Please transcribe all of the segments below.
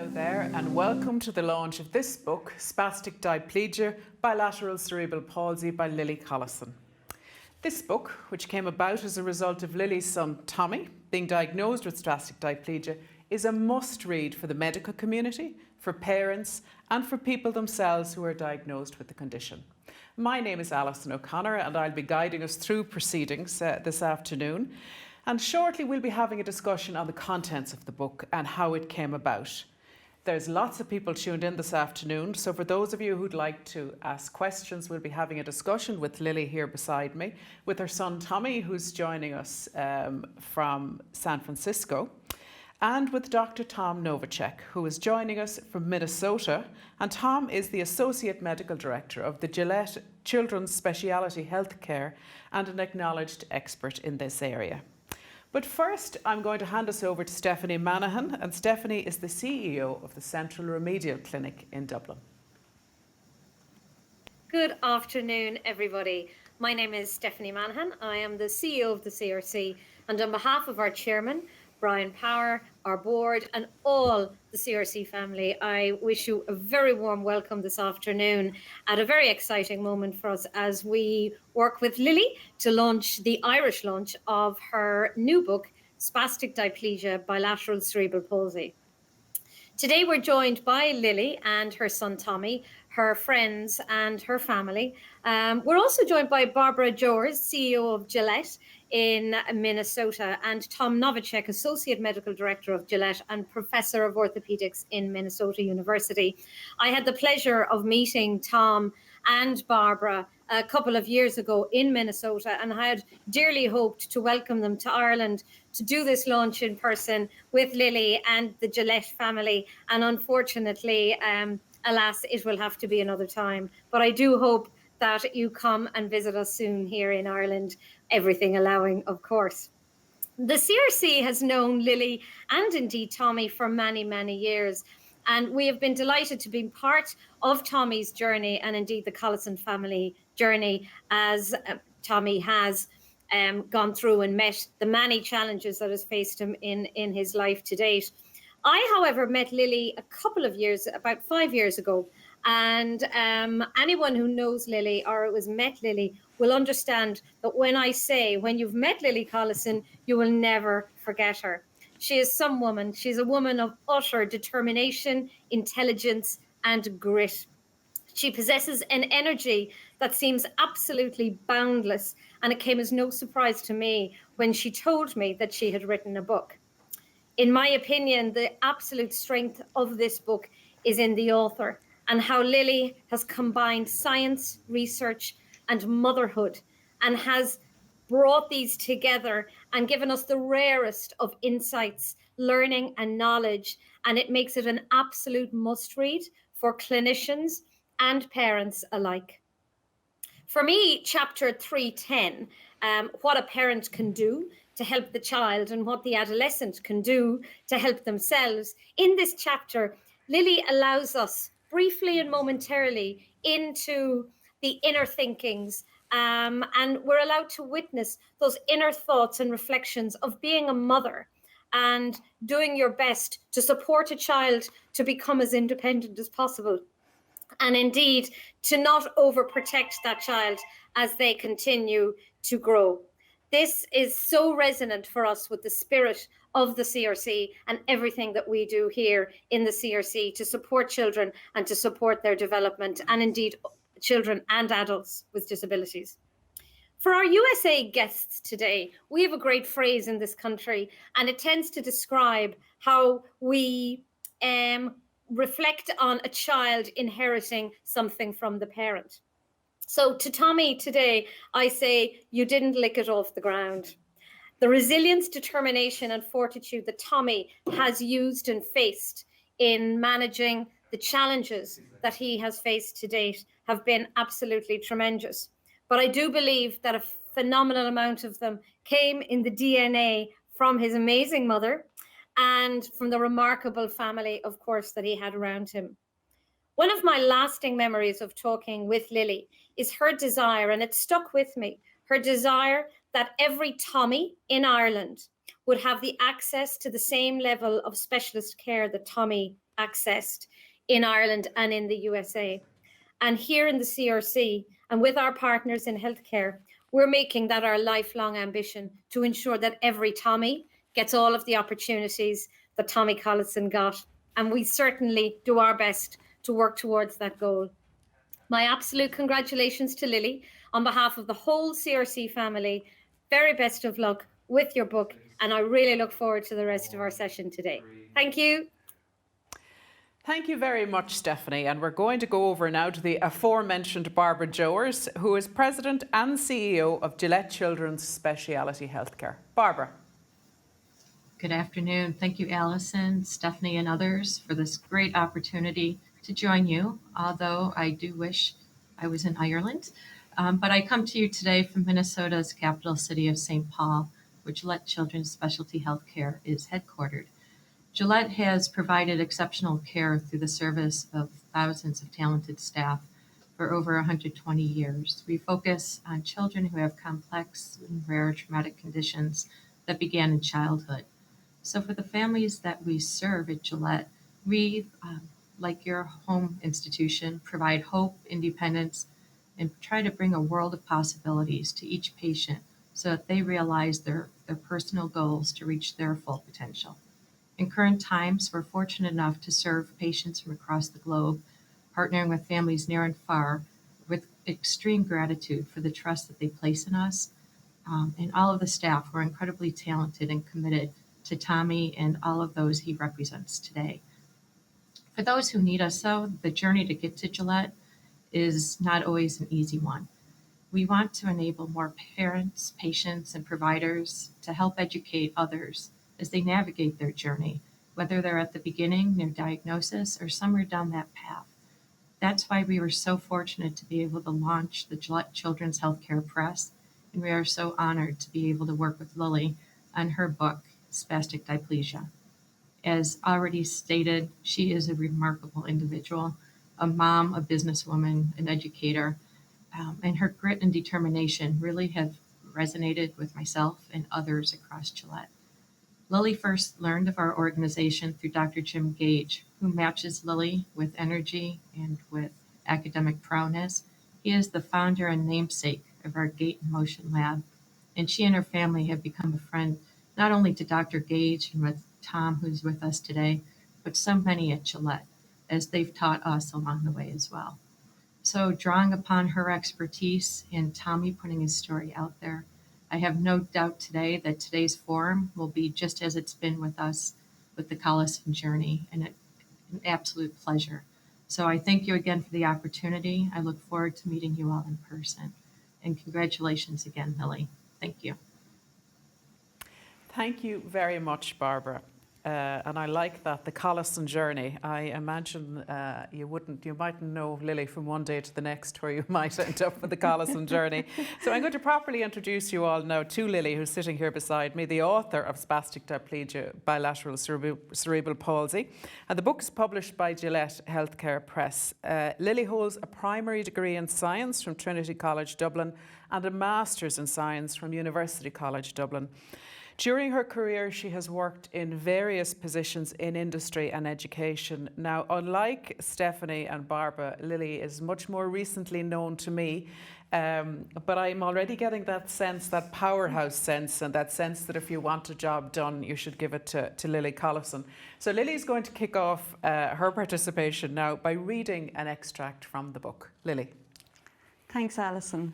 Hello there, and welcome to the launch of this book, Spastic Diplegia, Bilateral Cerebral Palsy by Lily Collison. This book, which came about as a result of Lily's son Tommy being diagnosed with spastic diplegia, is a must-read for the medical community, for parents, and for people themselves who are diagnosed with the condition. My name is Alison O'Connor, and I'll be guiding us through proceedings this afternoon. And shortly we'll be having a discussion on the contents of the book and how it came about. There's lots of people tuned in this afternoon, so for those of you who'd like to ask questions, we'll be having a discussion with Lily here beside me, with her son Tommy, who's joining us from San Francisco, and with Dr. Tom Novacheck, who is joining us from Minnesota. And Tom is the Associate Medical Director of the Gillette Children's Specialty Healthcare and an acknowledged expert in this area. But first, I'm going to hand us over to Stephanie Manahan, and Stephanie is the CEO of the Central Remedial Clinic in Dublin. Good afternoon, everybody. My name is Stephanie Manahan. I am the CEO of the CRC, and on behalf of our chairman, Brian Power, our board, and all the CRC family, I wish you a very warm welcome this afternoon at a very exciting moment for us as we work with Lily to launch the Irish launch of her new book, Spastic Diplegia, Bilateral Cerebral Palsy. Today we're joined by Lily and her son Tommy, her friends and her family. We're also joined by Barbara Jors, CEO of Gillette in Minnesota, and Tom Novacheck, Associate Medical Director of Gillette and Professor of Orthopedics in Minnesota University. I had the pleasure of meeting Tom and Barbara a couple of years ago in Minnesota, and I had dearly hoped to welcome them to Ireland to do this launch in person with Lily and the Gillette family. And unfortunately, alas, it will have to be another time. But I do hope that you come and visit us soon here in Ireland, everything allowing, of course. The CRC has known Lily and indeed Tommy for many, many years. And we have been delighted to be part of Tommy's journey and indeed the Collison family journey as Tommy has gone through and met the many challenges that has faced him in his life to date. I, however, met Lily a couple of years, about 5 years ago. And anyone who knows Lily or has met Lily will understand that when I say, when you've met Lily Collison, you will never forget her. She is some woman. She's a woman of utter determination, intelligence, and grit. She possesses an energy that seems absolutely boundless, and it came as no surprise to me when she told me that she had written a book. In my opinion, the absolute strength of this book is in the author and how Lily has combined science, research, and motherhood, and has brought these together and given us the rarest of insights, learning, and knowledge. And it makes it an absolute must-read for clinicians and parents alike. For me, chapter 310, what a parent can do to help the child and what the adolescent can do to help themselves. In this chapter, Lily allows us briefly and momentarily into the inner thinkings, and we're allowed to witness those inner thoughts and reflections of being a mother and doing your best to support a child to become as independent as possible. And indeed, to not overprotect that child as they continue to grow. This is so resonant for us with the spirit of the CRC and everything that we do here in the CRC to support children and to support their development, and indeed children and adults with disabilities. For our USA guests today, we have a great phrase in this country, and it tends to describe how we reflect on a child inheriting something from the parent. So to Tommy today, I say, you didn't lick it off the ground. The resilience, determination, and fortitude that Tommy has used and faced in managing the challenges that he has faced to date have been absolutely tremendous. But I do believe that a phenomenal amount of them came in the DNA from his amazing mother and from the remarkable family, of course, that he had around him. One of my lasting memories of talking with Lily is her desire, and it stuck with me, her desire that every Tommy in Ireland would have the access to the same level of specialist care that Tommy accessed in Ireland and in the USA. And here in the CRC, and with our partners in healthcare, we're making that our lifelong ambition to ensure that every Tommy gets all of the opportunities that Tommy Collison got. And we certainly do our best to work towards that goal. My absolute congratulations to Lily on behalf of the whole CRC family. Very best of luck with your book, and I really look forward to the rest of our session today. Thank you. Thank you very much, Stephanie. And we're going to go over now to the aforementioned Barbara Jowers, who is President and CEO of Gillette Children's Specialty Healthcare. Barbara. Good afternoon. Thank you, Alison, Stephanie, and others for this great opportunity to join you, although I do wish I was in Ireland. But I come to you today from Minnesota's capital city of St. Paul, where Gillette Children's Specialty Healthcare is headquartered. Gillette has provided exceptional care through the service of thousands of talented staff for over 120 years. We focus on children who have complex and rare traumatic conditions that began in childhood. So for the families that we serve at Gillette, we, like your home institution, provide hope, independence, and try to bring a world of possibilities to each patient so that they realize their personal goals to reach their full potential. In current times, we're fortunate enough to serve patients from across the globe, partnering with families near and far with extreme gratitude for the trust that they place in us. And all of the staff were incredibly talented and committed to Tommy and all of those he represents today. For those who need us, though, the journey to get to Gillette is not always an easy one. We want to enable more parents, patients, and providers to help educate others as they navigate their journey, whether they're at the beginning, their diagnosis, or somewhere down that path. That's why we were so fortunate to be able to launch the Gillette Children's Healthcare Press, and we are so honored to be able to work with Lily on her book, Spastic Diplegia. As already stated, she is a remarkable individual, a mom, a businesswoman, an educator, and her grit and determination really have resonated with myself and others across Gillette. Lily first learned of our organization through Dr. Jim Gage, who matches Lily with energy and with academic prowess. He is the founder and namesake of our Gait in Motion Lab, and she and her family have become a friend not only to Dr. Gage and with Tom, who's with us today, but so many at Gillette, as they've taught us along the way as well. So drawing upon her expertise and Tommy putting his story out there, I have no doubt today that today's forum will be just as it's been with us with the Collison journey, and an absolute pleasure. So I thank you again for the opportunity. I look forward to meeting you all in person. And congratulations again, Lily. Thank you. Thank you very much, Barbara. And I like that, the Collison journey. I imagine you mightn't know Lily from one day to the next where you might end up with the Collison journey. So I'm going to properly introduce you all now to Lily, who's sitting here beside me, the author of Spastic Diplegia, Bilateral Cerebral Palsy. And the book is published by Gillette Healthcare Press. Lily holds a primary degree in science from Trinity College Dublin and a master's in science from University College Dublin. During her career, she has worked in various positions in industry and education. Now, unlike Stephanie and Barbara, Lily is much more recently known to me, but I'm already getting that sense, that powerhouse sense, and that sense that if you want a job done, you should give it to Lily Collison. So Lily's going to kick off her participation now by reading an extract from the book. Lily. Thanks, Alison.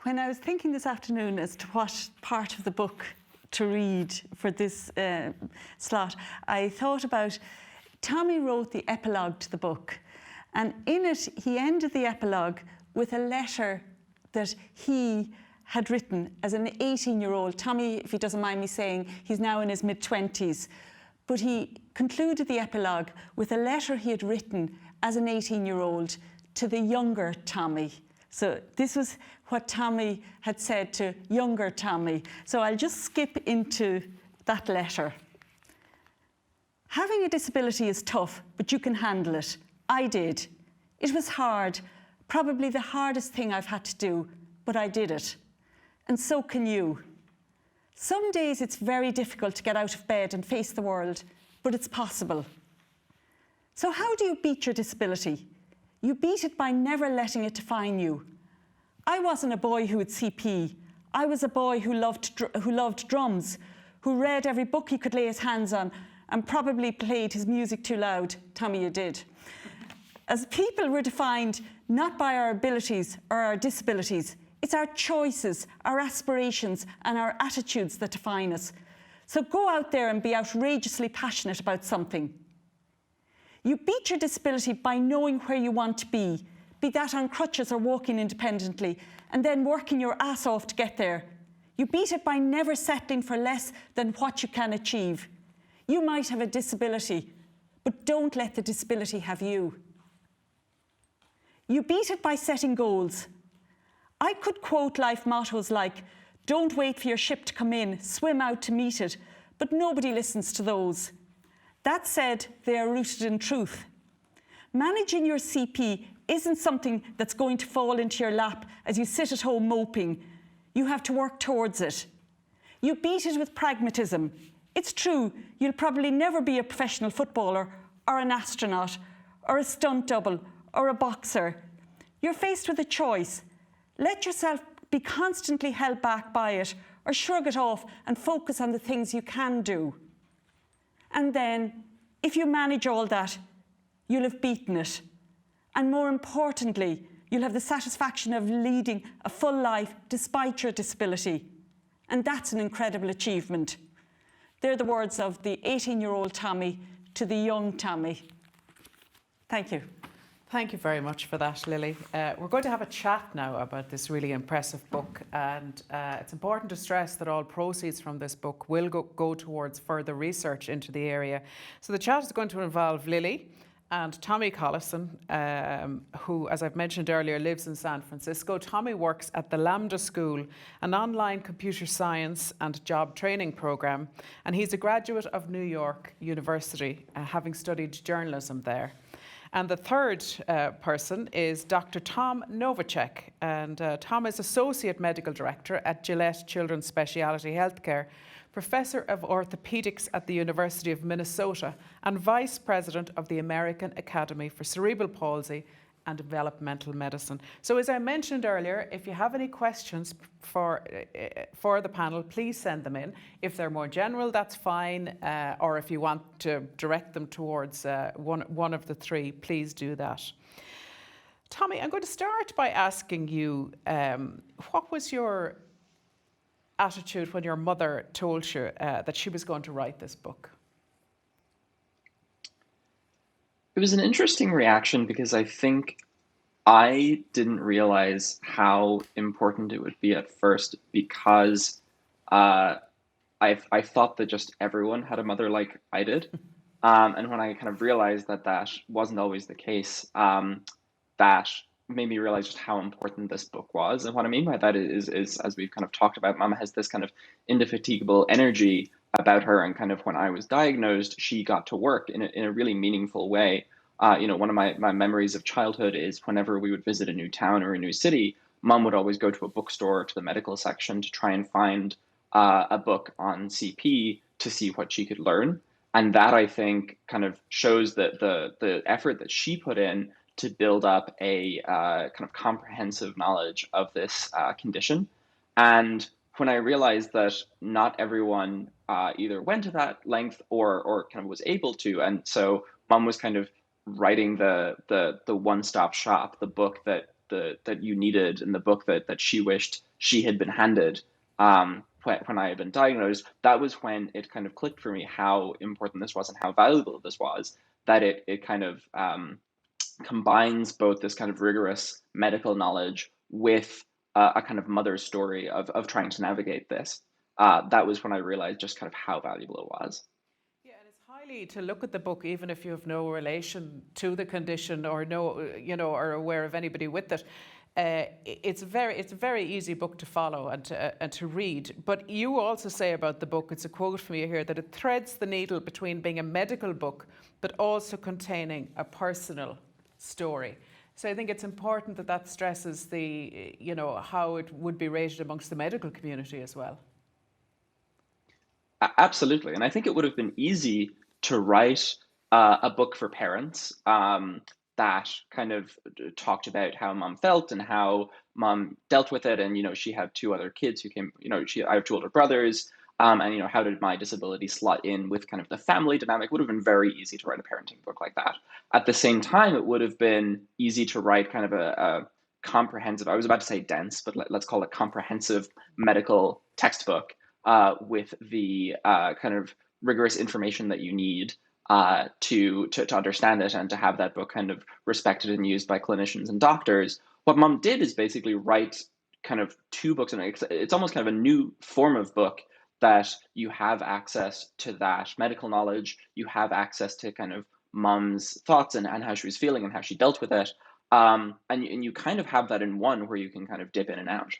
When I was thinking this afternoon as to what part of the book to read for this slot, I thought about Tommy wrote the epilogue to the book, and in it he ended the epilogue with a letter that he had written as an 18-year-old. Tommy, if he doesn't mind me saying, he's now in his mid-20s, but he concluded the epilogue with a letter he had written as an 18-year-old to the younger Tommy. So this was what Tommy had said to younger Tommy. So I'll just skip into that letter. Having a disability is tough, but you can handle it. I did. It was hard, probably the hardest thing I've had to do, but I did it. And so can you. Some days it's very difficult to get out of bed and face the world, but it's possible. So how do you beat your disability? You beat it by never letting it define you. I wasn't a boy who had CP. I was a boy who loved drums, who read every book he could lay his hands on and probably played his music too loud. Tommy, you did. As people, we're defined not by our abilities or our disabilities. It's our choices, our aspirations, and our attitudes that define us. So go out there and be outrageously passionate about something. You beat your disability by knowing where you want to be that on crutches or walking independently, and then working your ass off to get there. You beat it by never settling for less than what you can achieve. You might have a disability, but don't let the disability have you. You beat it by setting goals. I could quote life mottos like, "Don't wait for your ship to come in, swim out to meet it," but nobody listens to those. That said, they are rooted in truth. Managing your CP isn't something that's going to fall into your lap as you sit at home moping. You have to work towards it. You beat it with pragmatism. It's true, you'll probably never be a professional footballer or an astronaut or a stunt double or a boxer. You're faced with a choice. Let yourself be constantly held back by it or shrug it off and focus on the things you can do. And then, if you manage all that, you'll have beaten it. And more importantly, you'll have the satisfaction of leading a full life despite your disability. And that's an incredible achievement. They're the words of the 18-year-old Tommy to the young Tommy. Thank you. Thank you very much for that, Lily. We're going to have a chat now about this really impressive book, and it's important to stress that all proceeds from this book will go towards further research into the area. So the chat is going to involve Lily and Tommy Collison, who, as I've mentioned earlier, lives in San Francisco. Tommy works at the Lambda School, an online computer science and job training program, and he's a graduate of New York University, having studied journalism there. And the third person is Dr. Tom Novacheck, and Tom is Associate Medical Director at Gillette Children's Specialty Healthcare, Professor of Orthopedics at the University of Minnesota, and Vice President of the American Academy for Cerebral Palsy and Developmental Medicine. So as I mentioned earlier, if you have any questions for the panel, please send them in. If they're more general, that's fine, or if you want to direct them towards one of the three, please do that. Tommy, I'm going to start by asking you, what was your attitude when your mother told you that she was going to write this book? It was an interesting reaction because I think I didn't realize how important it would be at first, because I thought that just everyone had a mother like I did. And when I kind of realized that that wasn't always the case, that made me realize just how important this book was. And what I mean by that is as we've kind of talked about, Mama has this kind of indefatigable energy about her, and kind of when I was diagnosed, she got to work in a really meaningful way. One of my memories of childhood is whenever we would visit a new town or a new city, Mom would always go to a bookstore, to the medical section, to try and find a book on CP to see what she could learn. And that, I think, kind of shows that the effort that she put in to build up a kind of comprehensive knowledge of this condition. And when I realized that not everyone either went to that length or kind of was able to, and so Mom was kind of writing the one-stop shop, the book that you needed, and the book that she wished she had been handed when I had been diagnosed. That was when it kind of clicked for me how important this was and how valuable this was, that it kind of combines both this kind of rigorous medical knowledge with a kind of mother's story of trying to navigate this. That was when I realized just kind of how valuable it was. Yeah, and it's highly to look at the book, even if you have no relation to the condition or or aware of anybody with it. It's a very easy book to follow and to read. But you also say about the book, it's a quote from you here, that it threads the needle between being a medical book but also containing a personal story. So I think it's important that stresses the, how it would be rated amongst the medical community as well. Absolutely. And I think it would have been easy to write a book for parents that kind of talked about how mom felt and how mom dealt with it. And, she had two other kids who came, I have two older brothers. And, how did my disability slot in with kind of the family dynamic? Would have been very easy to write a parenting book like that. At the same time, it would have been easy to write kind of a comprehensive, I was about to say dense, but let's call it comprehensive medical textbook with the kind of rigorous information that you need to understand it and to have that book kind of respected and used by clinicians and doctors. What mom did is basically write kind of two books, and it's almost kind of a new form of book that you have access to that medical knowledge, you have access to kind of mom's thoughts and how she was feeling and how she dealt with it. And you kind of have that in one where you can kind of dip in and out.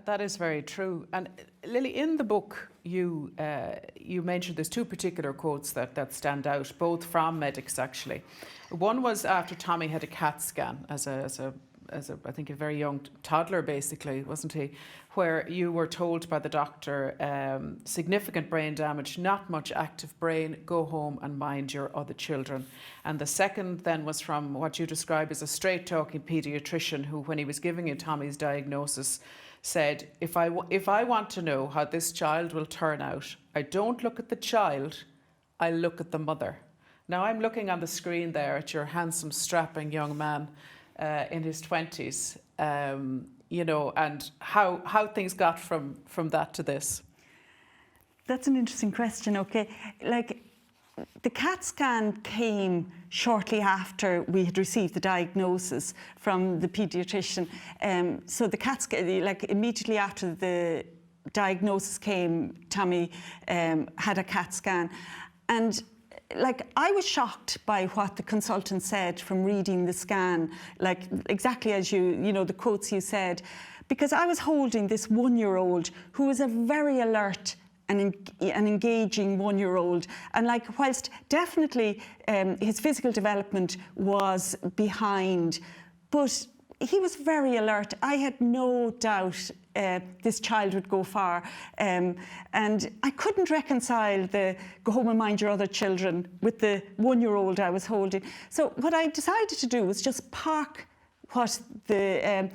That is very true. And Lily, in the book, you mentioned there's two particular quotes that stand out, both from medics actually. One was after Tommy had a CAT scan as a I think a very young toddler, basically, wasn't he? Where you were told by the doctor, significant brain damage, not much active brain, go home and mind your other children. And the second then was from what you describe as a straight-talking paediatrician who, when he was giving you Tommy's diagnosis, said, if I want to know how this child will turn out, I don't look at the child, I look at the mother. Now I'm looking on the screen there at your handsome, strapping young man in his 20s, and how things got from that to this. That's an interesting question, okay. Like, the CAT scan came shortly after we had received the diagnosis from the paediatrician. So the CAT scan, like immediately after the diagnosis came, Tommy had a CAT scan. And like, I was shocked by what the consultant said from reading the scan, like exactly as the quotes you said, because I was holding this 1-year-old who was a very alert and engaging 1-year-old. And like, whilst definitely his physical development was behind, but he was very alert. I had no doubt this child would go far. And I couldn't reconcile the go home and mind your other children with the 1-year-old I was holding. So what I decided to do was just park what the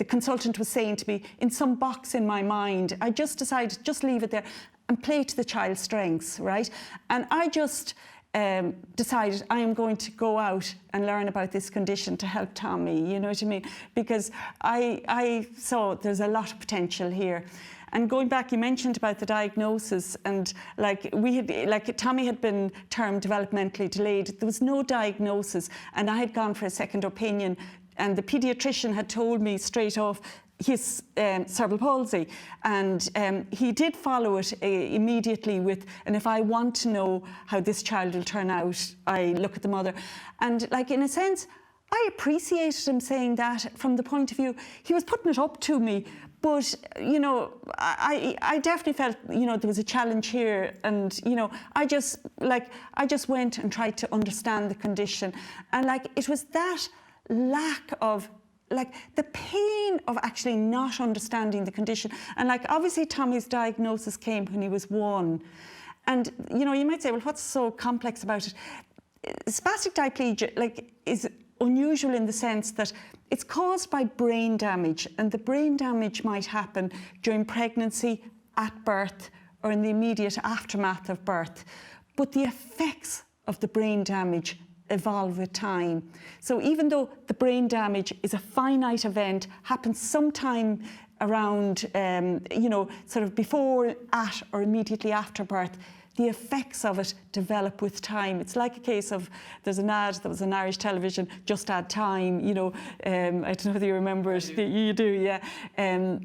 consultant was saying to me in some box in my mind. I just decided, just leave it there and play to the child's strengths, right? And I just decided I am going to go out and learn about this condition to help Tommy, you know what I mean? Because I saw there's a lot of potential here. And going back, you mentioned about the diagnosis, and Tommy had been termed developmentally delayed. There was no diagnosis, and I had gone for a second opinion, and the paediatrician had told me straight off his cerebral palsy, and he did follow it immediately with, and if I want to know how this child will turn out, I look at the mother. And like, in a sense, I appreciated him saying that from the point of view, he was putting it up to me, but, I definitely felt, there was a challenge here, and, I just went and tried to understand the condition. And like, it was that lack of, like, the pain of actually not understanding the condition. And like, obviously Tommy's diagnosis came when he was 1. And, you might say, well, what's so complex about it? Spastic diplegia, like, is unusual in the sense that it's caused by brain damage, and the brain damage might happen during pregnancy, at birth, or in the immediate aftermath of birth. But the effects of the brain damage evolve with time. So even though the brain damage is a finite event, happens sometime around, sort of before, at, or immediately after birth, the effects of it develop with time. It's like a case of, there's an ad that was on Irish television, just add time, I don't know whether you remember it. You do, yeah.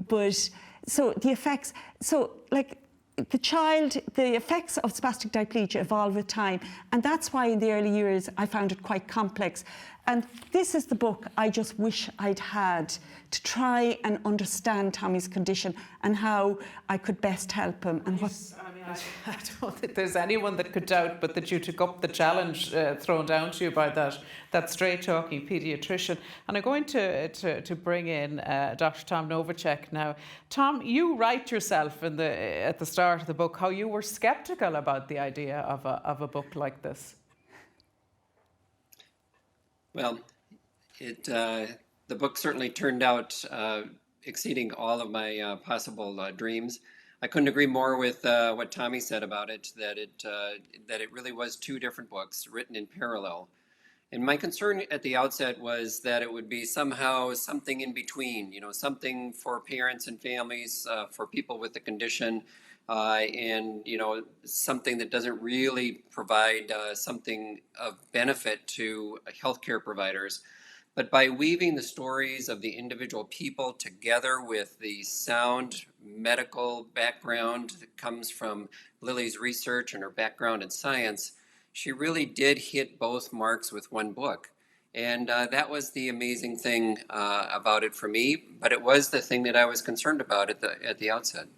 But so the effects, so like, the effects of spastic diplegia evolve with time, and that's why in the early years I found it quite complex. And this is the book I just wish I'd had to try and understand Tommy's condition and how I could best help him. And I don't think there's anyone that could doubt but that you took up the challenge thrown down to you by that straight-talking paediatrician. And I'm going to bring in Dr. Tom Novacheck now. Tom, you write yourself at the start of the book how you were sceptical about the idea of a book like this. Well, the book certainly turned out exceeding all of my possible dreams. I couldn't agree more with what Tommy said about it, that it really was two different books written in parallel. And my concern at the outset was that it would be somehow something in between, something for parents and families, for people with the condition, and, something that doesn't really provide something of benefit to healthcare providers. But by weaving the stories of the individual people together with the sound medical background that comes from Lily's research and her background in science, she really did hit both marks with one book. And that was the amazing thing about it for me, but it was the thing that I was concerned about at the outset.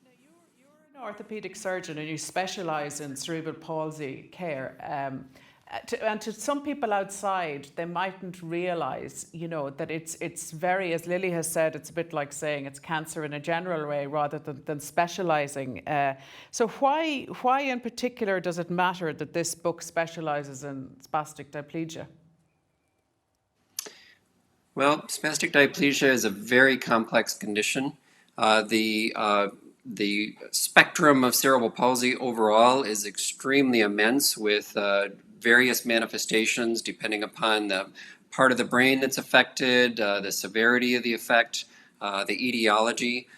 Now, you're an orthopedic surgeon and you specialise in cerebral palsy care. And to some people outside, they mightn't realise, that it's very, as Lily has said, it's a bit like saying it's cancer in a general way rather than specialising. So why in particular does it matter that this book specialises in spastic diplegia? Well, spastic diplegia is a very complex condition. The spectrum of cerebral palsy overall is extremely immense, with various manifestations depending upon the part of the brain that's affected, the severity of the effect, the etiology.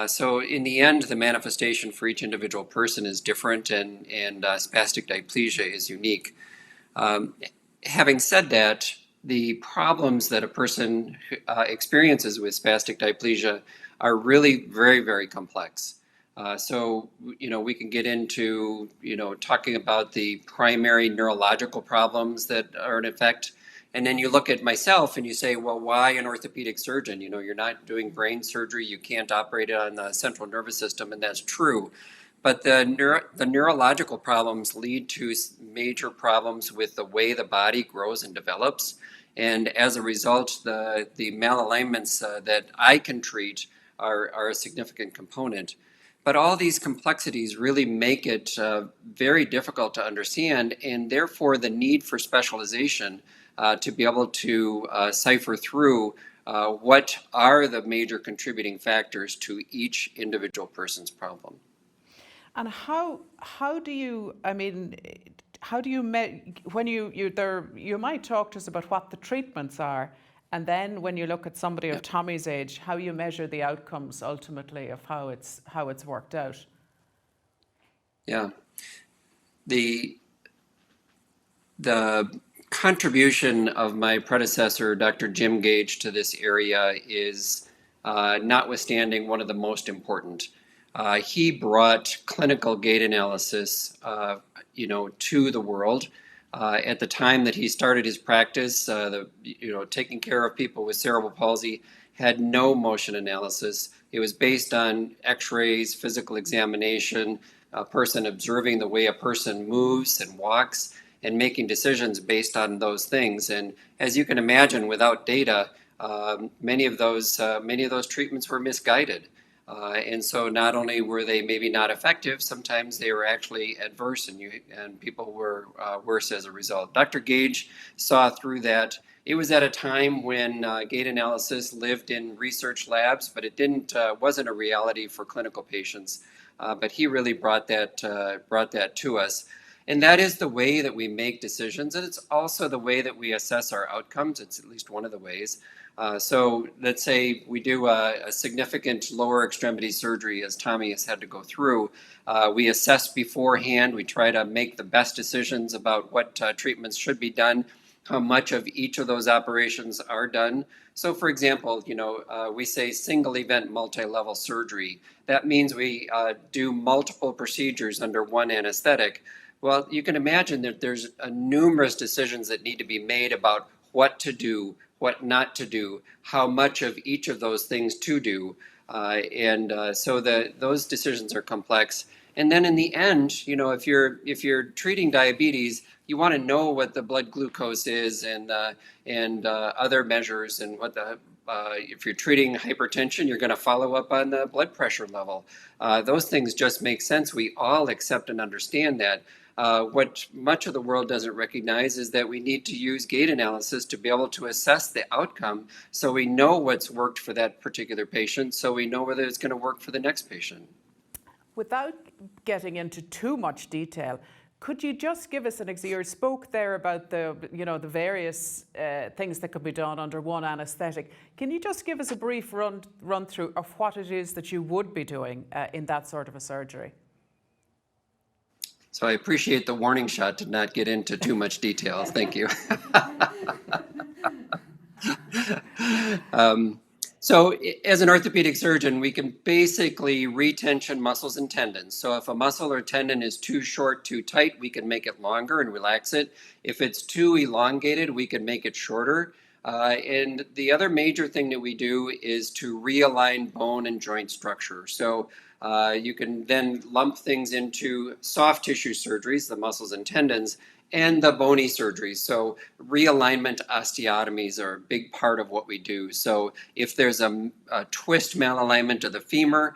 So in the end, the manifestation for each individual person is different, and spastic diplegia is unique. Having said that, the problems that a person experiences with spastic diplegia are really very, very complex. So, we can get into, talking about the primary neurological problems that are in effect. And then you look at myself and you say, well, why an orthopedic surgeon? You're not doing brain surgery. You can't operate on the central nervous system, and that's true. But the neurological problems lead to major problems with the way the body grows and develops. And as a result, the malalignments that I can treat are a significant component. But all these complexities really make it very difficult to understand, and therefore the need for specialization to be able to cipher through what are the major contributing factors to each individual person's problem. And how do you, when you might talk to us about what the treatments are, and then when you look at somebody of Tommy's age, how you measure the outcomes ultimately of how it's worked out? Yeah. The contribution of my predecessor, Dr. Jim Gage, to this area is notwithstanding one of the most important. He brought clinical gait analysis, to the world. At the time that he started his practice, taking care of people with cerebral palsy had no motion analysis. It was based on x-rays, physical examination, a person observing the way a person moves and walks and making decisions based on those things. And as you can imagine, without data, many of those treatments were misguided. And so not only were they maybe not effective, sometimes they were actually adverse, and people were worse as a result. Dr. Gage saw through that. It was at a time when gait analysis lived in research labs, but it wasn't a reality for clinical patients. But he really brought that to us. And that is the way that we make decisions, and it's also the way that we assess our outcomes. It's at least one of the ways. So let's say we do a significant lower extremity surgery, as Tommy has had to go through. We assess beforehand. We try to make the best decisions about what treatments should be done, how much of each of those operations are done. So for example, we say single event multi-level surgery. That means we do multiple procedures under one anesthetic. Well, you can imagine that there's numerous decisions that need to be made about what to do, what not to do, how much of each of those things to do. So those decisions are complex. And then in the end, if you're treating diabetes, you want to know what the blood glucose is and other measures, and if you're treating hypertension, you're going to follow up on the blood pressure level. Those things just make sense. We all accept and understand that. What much of the world doesn't recognize is that we need to use gait analysis to be able to assess the outcome so we know what's worked for that particular patient, so we know whether it's going to work for the next patient. Without getting into too much detail, could you just give us an example? You spoke there about the various things that could be done under one anaesthetic. Can you just give us a brief run through of what it is that you would be doing in that sort of a surgery? So I appreciate the warning shot to not get into too much detail. Thank you. So as an orthopedic surgeon, we can basically retension muscles and tendons. So if a muscle or tendon is too short, too tight, we can make it longer and relax it. If it's too elongated, we can make it shorter. And the other major thing that we do is to realign bone and joint structure. So you can then lump things into soft tissue surgeries, the muscles and tendons, and the bony surgeries. So realignment osteotomies are a big part of what we do. So if there's a twist malalignment of the femur,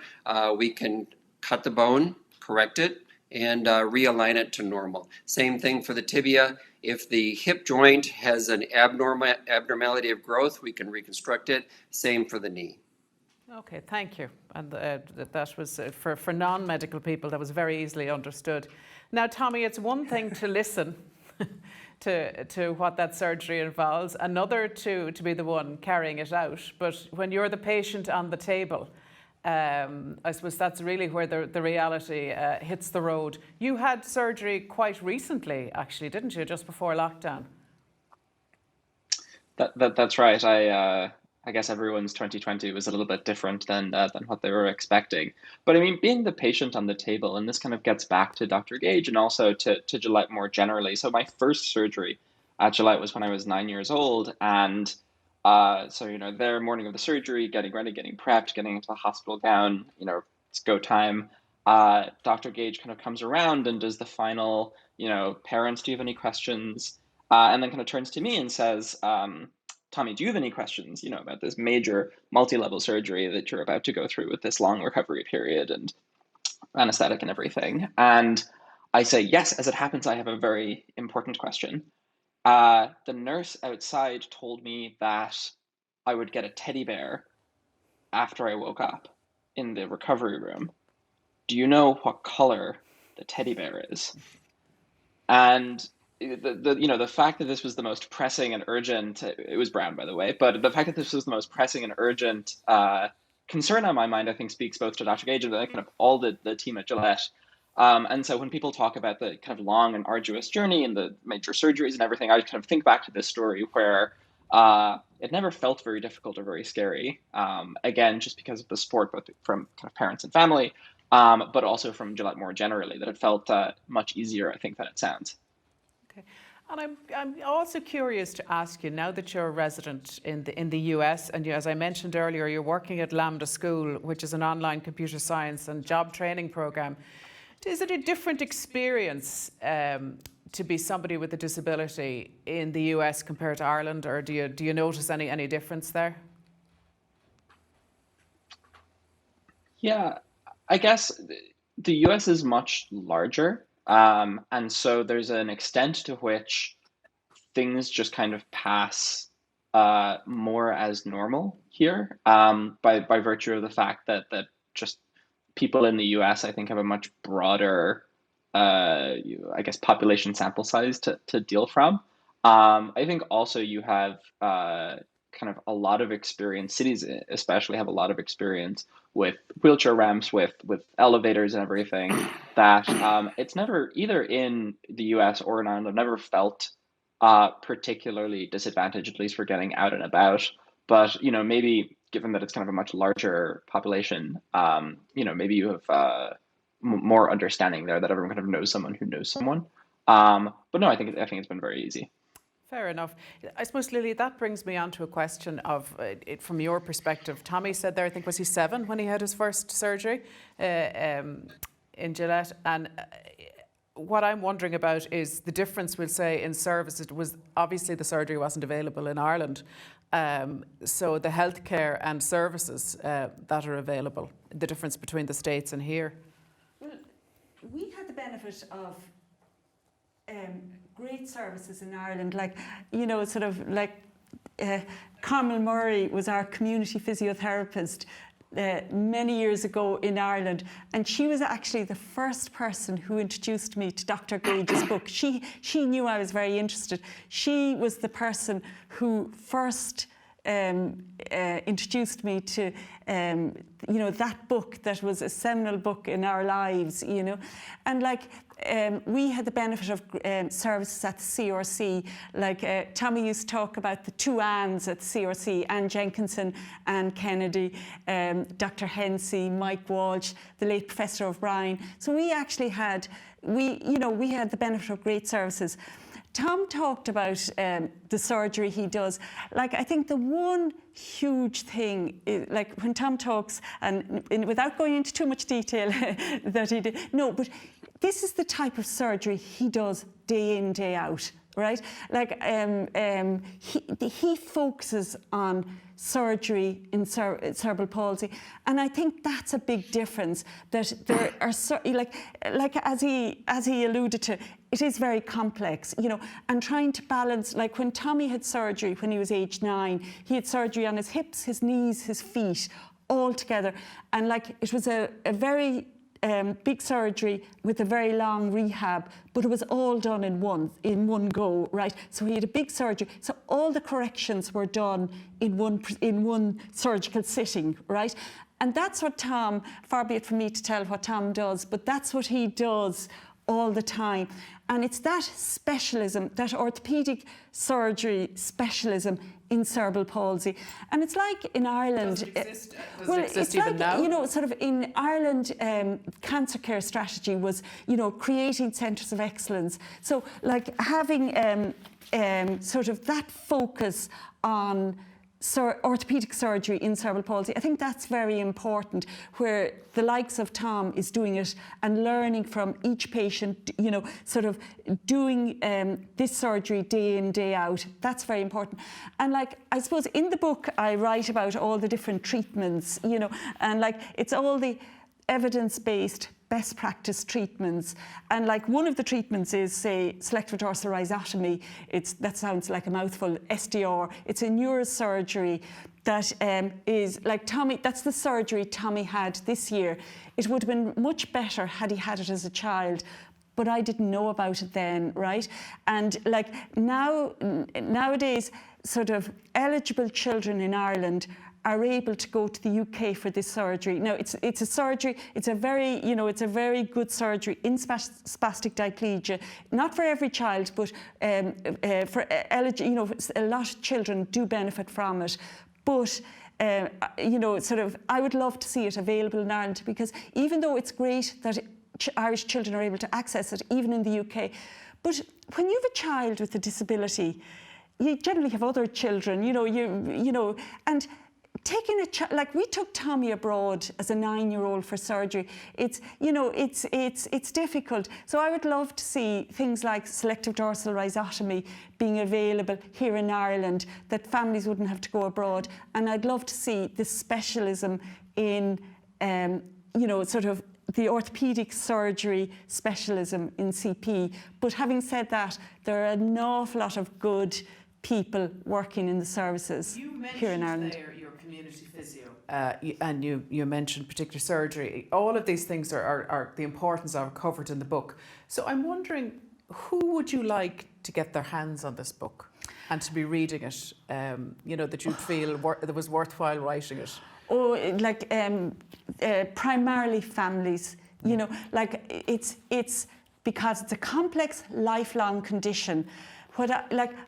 we can cut the bone, correct it, and realign it to normal. Same thing for the tibia. If the hip joint has an abnormality of growth, we can reconstruct it. Same for the knee. Okay, thank you. And that was, for non-medical people, that was very easily understood. Now, Tommy, it's one thing to listen to what that surgery involves, another to be the one carrying it out. But when you're the patient on the table, I suppose that's really where the reality hits the road. You had surgery quite recently, actually, didn't you, just before lockdown? That's right. I guess everyone's 2020 was a little bit different than what they were expecting. But I mean, being the patient on the table, and this kind of gets back to Dr. Gage and also to Gillette more generally. So my first surgery at Gillette was when I was 9 years old. And so, their morning of the surgery, getting ready, getting prepped, getting into the hospital gown, it's go time. Dr. Gage kind of comes around and does the final, parents, do you have any questions? And then kind of turns to me and says, Tommy, do you have any questions, about this major multi-level surgery that you're about to go through with this long recovery period and anesthetic and everything? And I say, yes, as it happens, I have a very important question. The nurse outside told me that I would get a teddy bear after I woke up in the recovery room. Do you know what color the teddy bear is? And the fact that this was the most pressing and urgent, it was brown, by the way, but the fact that this was the most pressing and urgent concern on my mind, I think speaks both to Dr. Gage and kind of all the team at Gillette. And so when people talk about the kind of long and arduous journey and the major surgeries and everything, I kind of think back to this story where it never felt very difficult or very scary. Again, just because of the support, both from kind of parents and family, but also from Gillette more generally, that it felt much easier, I think, than it sounds. And I'm also curious to ask you, now that you're a resident in the US, and as I mentioned earlier, you're working at Lambda School, which is an online computer science and job training program. Is it a different experience to be somebody with a disability in the US compared to Ireland, or do you notice any difference there? Yeah, I guess the US is much larger. And so there's an extent to which things just kind of pass more as normal here by virtue of the fact that just people in the US, I think, have a much broader, I guess, population sample size to deal from. I think also you have kind of a lot of experience, cities especially have a lot of experience with wheelchair ramps, with elevators and everything, that it's never, either in the US or in Ireland, I've never felt particularly disadvantaged, at least for getting out and about. But, maybe given that it's kind of a much larger population, maybe you have more understanding there, that everyone kind of knows someone who knows someone. But no, I think it's been very easy. Fair enough. I suppose, Lily, that brings me on to a question of it from your perspective. Tommy said there, I think, was he 7 when he had his first surgery in Gillette? And what I'm wondering about is the difference, we'll say, in service. It was obviously the surgery wasn't available in Ireland. So the healthcare and services that are available, the difference between the States and here. Well, we had the benefit of great services in Ireland, like, you know, sort of like Carmel Murray was our community physiotherapist many years ago in Ireland, and she was actually the first person who introduced me to Dr. Gage's book. She knew I was very interested. She was the person who first introduced me to you know, that book that was a seminal book in our lives, you know. And like we had the benefit of services at the CRC. Like Tommy used to talk about the two Anns at the CRC, Ann Jenkinson, Ann Kennedy, Dr. Hensey, Mike Walsh, the late Professor O'Brien. So we actually had, we had the benefit of great services. Tom talked about the surgery he does. Like, I think the one huge thing, is, like when Tom talks, and without going into too much detail that he did, no, but this is the type of surgery he does day in, day out, right? Like, he focuses on surgery in cerebral palsy, and I think that's a big difference. That there are like as he alluded to, it is very complex, you know, and trying to balance. Like when Tommy had surgery when he was age 9, he had surgery on his hips, his knees, his feet, all together, and like it was a very big surgery with a very long rehab, but it was all done in one go, right? So he had a big surgery. So all the corrections were done in one surgical sitting, right? And that's what Tom, far be it from me to tell what Tom does, but that's what he does all the time. And it's that specialism, that orthopaedic surgery specialism in cerebral palsy. And it's like in Ireland, does it exist? Does well, it exist it's even like, now? you know, sort of in Ireland, cancer care strategy was, you know, creating centres of excellence. So like having sort of that focus on orthopaedic surgery in cerebral palsy, I think that's very important, where the likes of Tom is doing it and learning from each patient, you know, sort of doing this surgery day in, day out. That's very important. And like, I suppose in the book, I write about all the different treatments, you know, and like, it's all the evidence-based best practice treatments. And like one of the treatments is, say, selective dorsal rhizotomy. That sounds like a mouthful, SDR. It's a neurosurgery that is like Tommy, that's the surgery Tommy had this year. It would have been much better had he had it as a child, but I didn't know about it then, right? And like nowadays, sort of eligible children in Ireland are able to go to the UK for this surgery. Now, it's a surgery, it's a very good surgery in spastic diplegia. Not for every child, but for you know, a lot of children do benefit from it. But you know, sort of, I would love to see it available in Ireland, because even though it's great that Irish children are able to access it, even in the UK, but when you have a child with a disability, you generally have other children, you know, and taking like we took Tommy abroad as a 9-year-old for surgery. It's, you know, it's difficult. So I would love to see things like selective dorsal rhizotomy being available here in Ireland, that families wouldn't have to go abroad. And I'd love to see this specialism in, you know, sort of the orthopaedic surgery specialism in CP. But having said that, there are an awful lot of good people working in the services here in Ireland. There your community physio, and you mentioned particular surgery. All of these things are the importance are covered in the book. So I'm wondering, who would you like to get their hands on this book and to be reading it? You know, that you'd feel that was worthwhile writing it. Oh, like primarily families. You know, like it's because it's a complex, lifelong condition.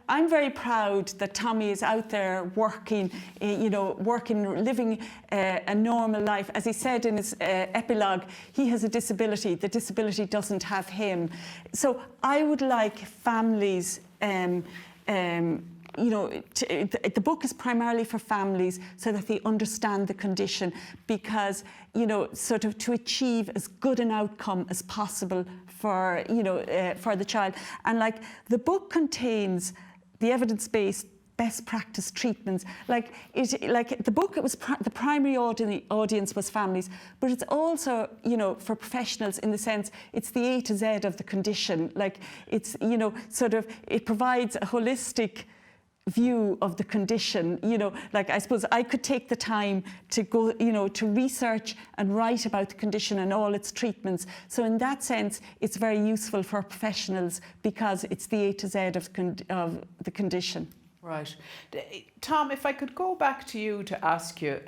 I'm very proud that Tommy is out there working, you know, living a normal life. As he said in his epilogue, he has a disability. The disability doesn't have him. So I would like families, you know, the book is primarily for families so that they understand the condition, because, you know, sort of to achieve as good an outcome as possible for, you know, for the child. And like the book contains the evidence-based best practice treatments. Like the book, it was the primary audience was families, but it's also, you know, for professionals in the sense it's the A to Z of the condition. Like it's, you know, sort of, it provides a holistic view of the condition. You know, like I suppose I could take the time to go, you know, to research and write about the condition and all its treatments. So in that sense, it's very useful for professionals because it's the A to Z of the condition. Right. Tom, if I could go back to you to ask you,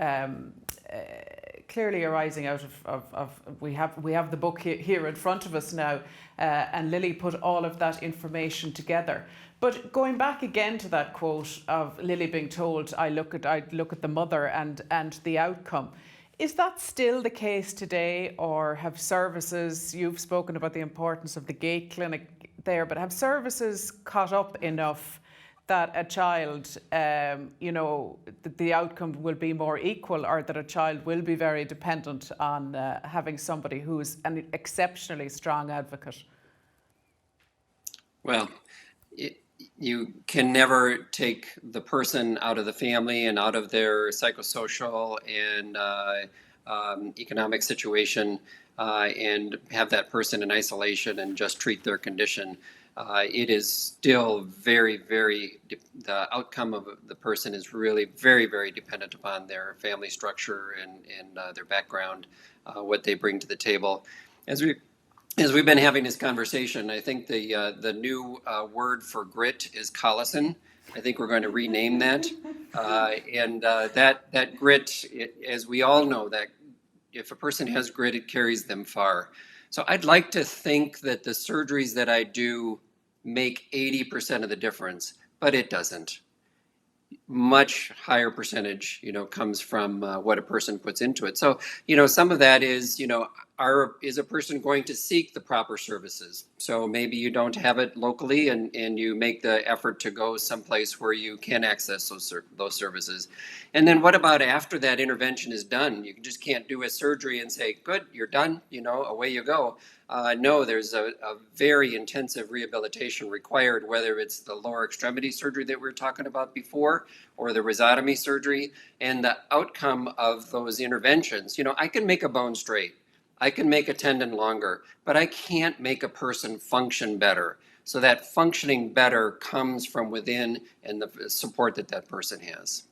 clearly arising out of we have the book here in front of us now, and Lily put all of that information together. But going back again to that quote of Lily being told, I look at the mother and the outcome. Is that still the case today, or have services, you've spoken about the importance of the gate clinic there, but have services caught up enough that a child, you know, the outcome will be more equal, or that a child will be very dependent on having somebody who's an exceptionally strong advocate? Well, you can never take the person out of the family and out of their psychosocial and economic situation and have that person in isolation and just treat their condition. It is still very, the outcome of the person is really very, very dependent upon their family structure and their background, what they bring to the table. As we've been having this conversation, I think the new word for grit is Collison. I think we're going to rename that. That grit, as we all know, that if a person has grit, it carries them far. So I'd like to think that the surgeries that I do make 80% of the difference, but it doesn't. Much higher percentage, you know, comes from what a person puts into it. So, you know, some of that is, you know, is a person going to seek the proper services? So maybe you don't have it locally and you make the effort to go someplace where you can access those services. And then what about after that intervention is done? You just can't do a surgery and say, good, you're done, you know, away you go. No, there's a very intensive rehabilitation required, whether it's the lower extremity surgery that we were talking about before or the rhizotomy surgery. And the outcome of those interventions, you know, I can make a bone straight. I can make a tendon longer, but I can't make a person function better. So that functioning better comes from within and the support that that person has.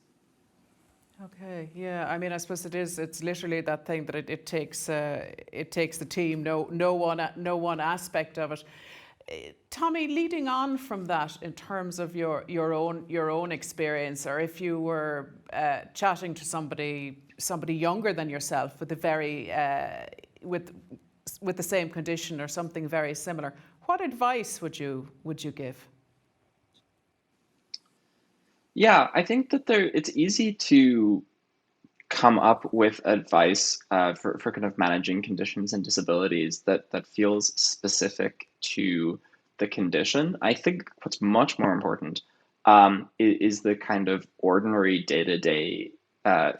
Okay, yeah. I mean, I suppose it's literally that thing that it takes the team. No one aspect of it. Tommy, leading on from that, in terms of your own experience, or if you were chatting to somebody younger than yourself with a very with the same condition or something very similar, what advice would you give? Yeah, I think that it's easy to come up with advice for kind of managing conditions and disabilities that feels specific to the condition. I think what's much more important is the kind of ordinary day-to-day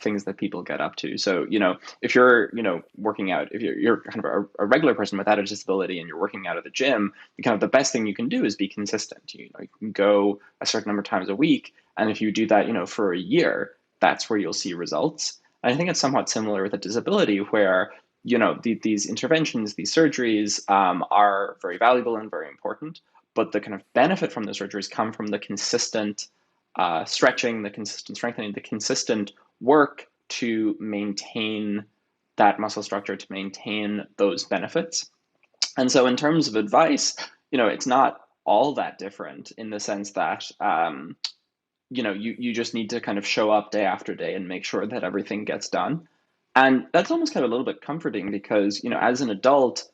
things that people get up to. So, you know, if you're, you know, working out, if you're kind of a regular person without a disability and you're working out at the gym, kind of the best thing you can do is be consistent. You know, you can go a certain number of times a week. And if you do that, you know, for a year, that's where you'll see results. And I think it's somewhat similar with a disability where, you know, these interventions, these surgeries are very valuable and very important. But the kind of benefit from the surgeries come from the consistent stretching, the consistent strengthening, the consistent work to maintain that muscle structure, to maintain those benefits. And so in terms of advice, you know, it's not all that different in the sense that, you know, you just need to kind of show up day after day and make sure that everything gets done. And that's almost kind of a little bit comforting because, you know, as an adult,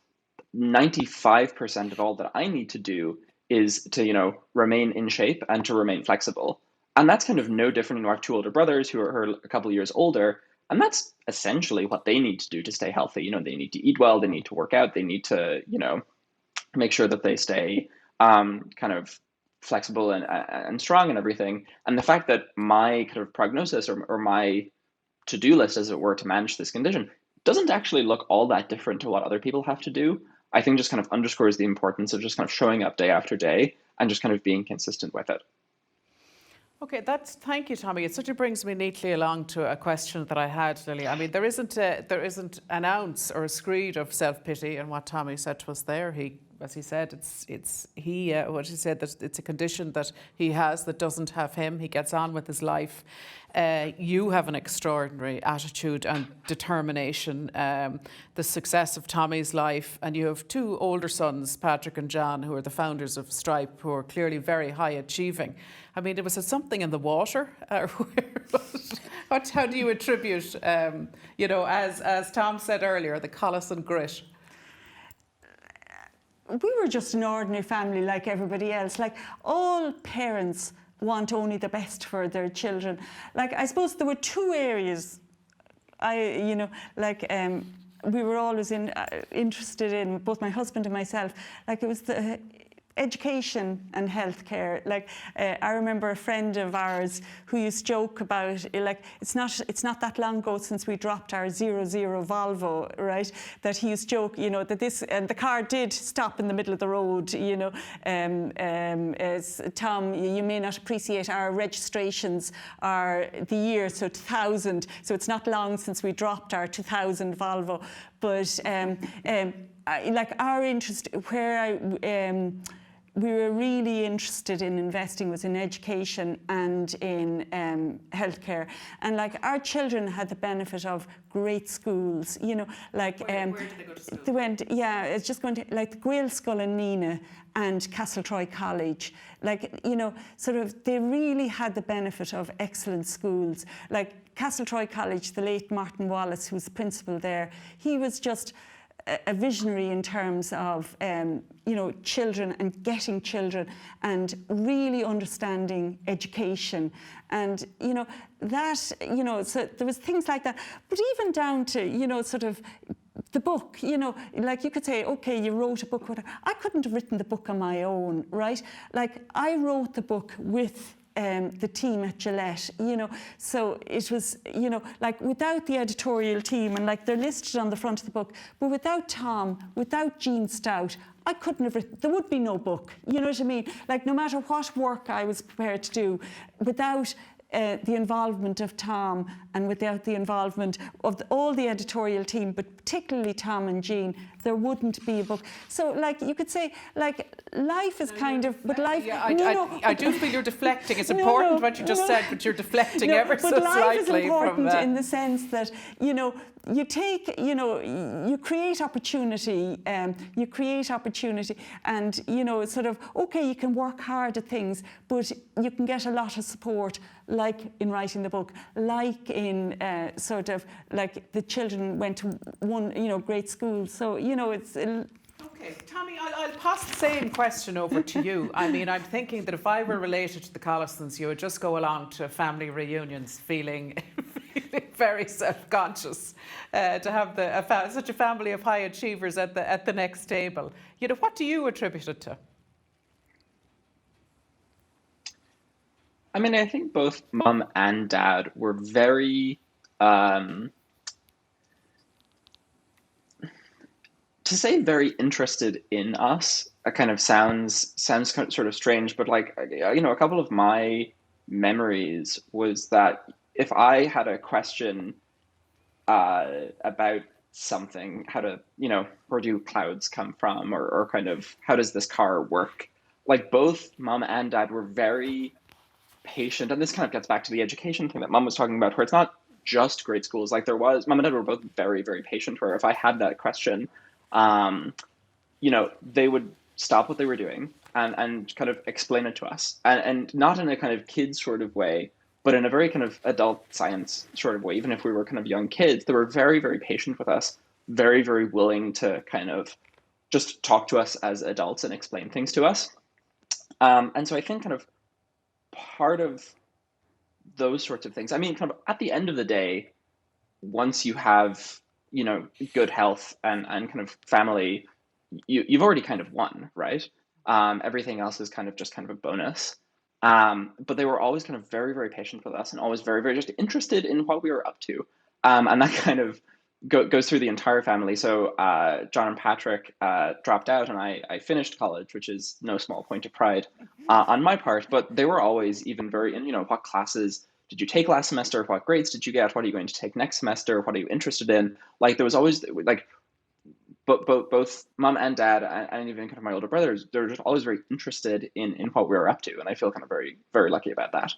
95% of all that I need to do is to, you know, remain in shape and to remain flexible. And that's kind of no different. You know, I have two older brothers who are a couple of years older, and that's essentially what they need to do to stay healthy. You know, they need to eat well, they need to work out, they need to, you know, make sure that they stay kind of flexible and strong and everything. And the fact that my kind of prognosis or my to-do list, as it were, to manage this condition doesn't actually look all that different to what other people have to do, I think just kind of underscores the importance of just kind of showing up day after day and just kind of being consistent with it. Okay, thank you, Tommy. It sort of brings me neatly along to a question that I had, Lily. I mean, there isn't an ounce or a screed of self-pity in what Tommy said to us there. As he said, what he said, that it's a condition that he has that doesn't have him. He gets on with his life. You have an extraordinary attitude and determination. The success of Tommy's life, and you have two older sons, Patrick and John, who are the founders of Stripe, who are clearly very high achieving. I mean, was it something in the water? How do you attribute, as Tom said earlier, the Collison grit? We were just an ordinary family like everybody else. Like, all parents want only the best for their children. Like, I suppose there were two areas we were always interested in, both my husband and myself. Like, it was the education and healthcare. Like, I remember a friend of ours who used to joke about, like, it's not that long ago since we dropped our 00 Volvo, right? That he used to joke, that the car did stop in the middle of the road, as Tom, you may not appreciate, our registrations are the year, so 2000, so it's not long since we dropped our 2000 Volvo. But our interest, we were really interested in investing was in education and in healthcare. And like, our children had the benefit of great schools, Where did they go to school? They went, it's just going to, like, the Gaelscoil and Nina and Castletroy College. Like, they really had the benefit of excellent schools. Like, Castletroy College, the late Martin Wallace, who's the principal there, he was just a visionary in terms of, children and getting children and really understanding education. And, so there was things like that. But even down to, the book, like, you could say, okay, you wrote a book. I couldn't have written the book on my own, right? Like, I wrote the book with the team at Gillette, so it was, like, without the editorial team, and like, they're listed on the front of the book, but without Tom, without Jean Stout, I couldn't have written, there would be no book, you know what I mean? Like, no matter what work I was prepared to do, without the involvement of Tom and without the involvement of all the editorial team, but particularly Tom and Jean, there wouldn't be a book. So, like, you could say, like, life is kind of, but life... Yeah, I do feel you're deflecting. It's important what you just said, but you're deflecting ever so slightly. But life is important in the sense that, you take, you create opportunity, and, okay, you can work hard at things, but you can get a lot of support, like in writing the book, like in like the children went to one, great school. So, it's... Okay, Tommy, I'll pass the same question over to you. I mean, I'm thinking that if I were related to the Collisons, you would just go along to family reunions feeling very self-conscious to have such a family of high achievers at the next table. What do you attribute it to? I mean, I think both Mum and Dad were very, to say very interested in us. It kind of sounds kind of sort of strange, but like, a couple of my memories was that if I had a question about something, how to, where do clouds come from, or kind of how does this car work? Like, both Mum and Dad were very patient, and this kind of gets back to the education thing that Mum was talking about, where it's not just great schools. Like, Mum and Dad were both very, very patient, where if I had that question, they would stop what they were doing and kind of explain it to us, and not in a kind of kid sort of way, but in a very kind of adult science sort of way. Even if we were kind of young kids, they were very, very patient with us, very, very willing to kind of just talk to us as adults and explain things to us. And so I think kind of part of those sorts of things, I mean, kind of at the end of the day, once you have, good health and kind of family, you've already kind of won, right? Everything else is kind of just kind of a bonus. But they were always kind of very, very patient with us, and always very, very just interested in what we were up to. And that kind of, goes through the entire family. So John and Patrick dropped out, and I finished college, which is no small point of pride on my part. But they were always even very, you know, what classes did you take last semester? What grades did you get? What are you going to take next semester? What are you interested in? Like, there was always like, both mom and dad, and even kind of my older brothers, they're just always very interested in what we were up to, and I feel kind of very, very lucky about that.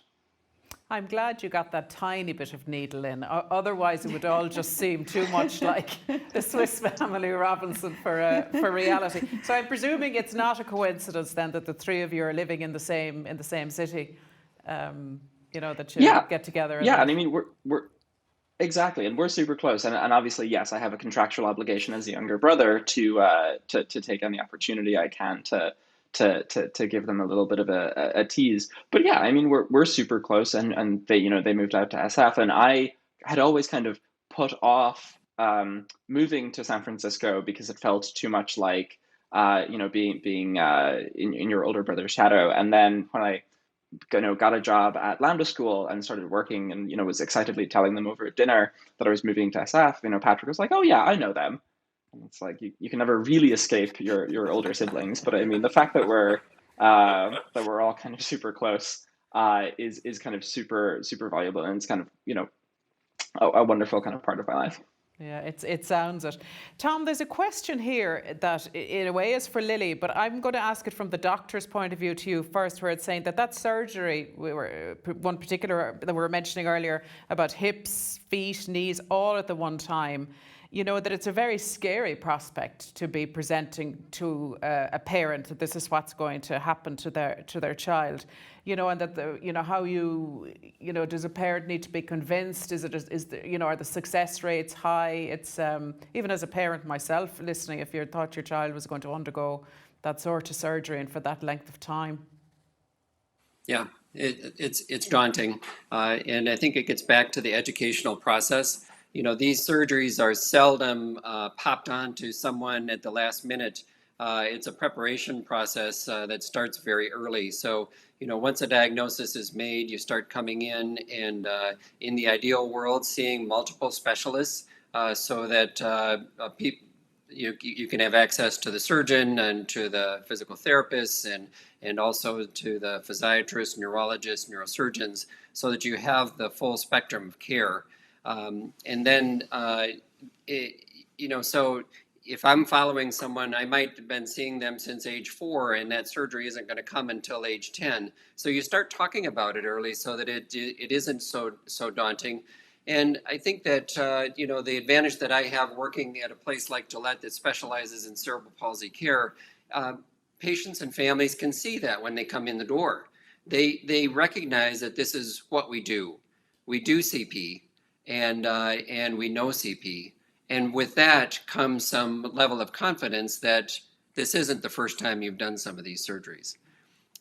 I'm glad you got that tiny bit of needle in. Otherwise, it would all just seem too much like the Swiss Family Robinson for reality. So I'm presuming it's not a coincidence then that the three of you are living in the same city. You know, that you get together. Yeah, and I mean we're exactly, and we're super close. And obviously, yes, I have a contractual obligation as a younger brother to take any opportunity I can to give them a little bit of a tease. But yeah, I mean, we're super close, and they, you know, they moved out to SF, and I had always kind of put off moving to San Francisco because it felt too much like you know, being in your older brother's shadow. And then when I got a job at Lambda School and started working, and, you know, was excitedly telling them over at dinner that I was moving to SF, you know, Patrick was like, "Oh yeah, I know them." And it's like, you can never really escape your older siblings. But I mean, the fact that we're all kind of super close is kind of super valuable, and it's kind of, you know, a wonderful kind of part of my life. Yeah, it sounds it. Tom, there's a question here that in a way is for Lily, but I'm going to ask it from the doctor's point of view to you first, where it's saying that surgery, one particular that we were mentioning earlier about hips, feet, knees, all at the one time, you know, that it's a very scary prospect to be presenting to a parent that this is what's going to happen to their child, you know, and that how you know, does a parent need to be convinced? Is you know, are the success rates high? It's even as a parent myself listening, if you thought your child was going to undergo that sort of surgery and for that length of time. Yeah, it's daunting, and I think it gets back to the educational process. You know, these surgeries are seldom popped onto someone at the last minute. It's a preparation process that starts very early. So, you know, once a diagnosis is made, you start coming in, and in the ideal world, seeing multiple specialists so that you can have access to the surgeon and to the physical therapists and also to the physiatrists, neurologists, neurosurgeons, so that you have the full spectrum of care. And then, you know, so if I'm following someone, I might have been seeing them since age 4, and that surgery isn't going to come until age 10. So you start talking about it early so that it isn't so daunting. And I think that, you know, the advantage that I have working at a place like Gillette that specializes in cerebral palsy care, patients and families can see that when they come in the door. They recognize that this is what we do. We do CP. And we know CP. And with that comes some level of confidence that this isn't the first time you've done some of these surgeries.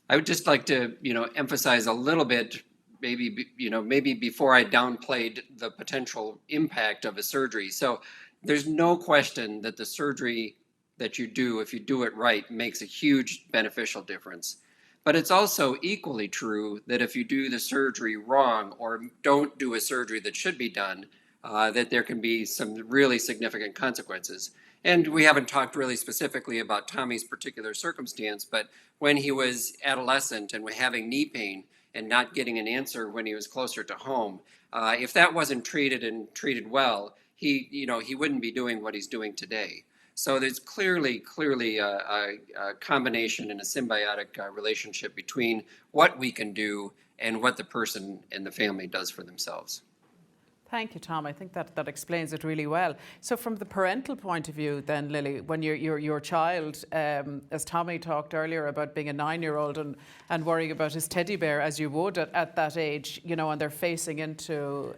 I would just like to, you know, emphasize a little bit, maybe before I downplayed the potential impact of a surgery. So there's no question that the surgery that you do, if you do it right, makes a huge beneficial difference. But it's also equally true that if you do the surgery wrong or don't do a surgery that should be done, that there can be some really significant consequences. And we haven't talked really specifically about Tommy's particular circumstance, but when he was adolescent and having knee pain and not getting an answer when he was closer to home, if that wasn't treated well, he wouldn't be doing what he's doing today. So there's clearly a combination and a symbiotic relationship between what we can do and what the person and the family does for themselves. Thank you, Tom. I think that explains it really well. So from the parental point of view then, Lily, when your child, as Tommy talked earlier about being a 9-year-old and worrying about his teddy bear, as you would at that age, you know, and they're facing into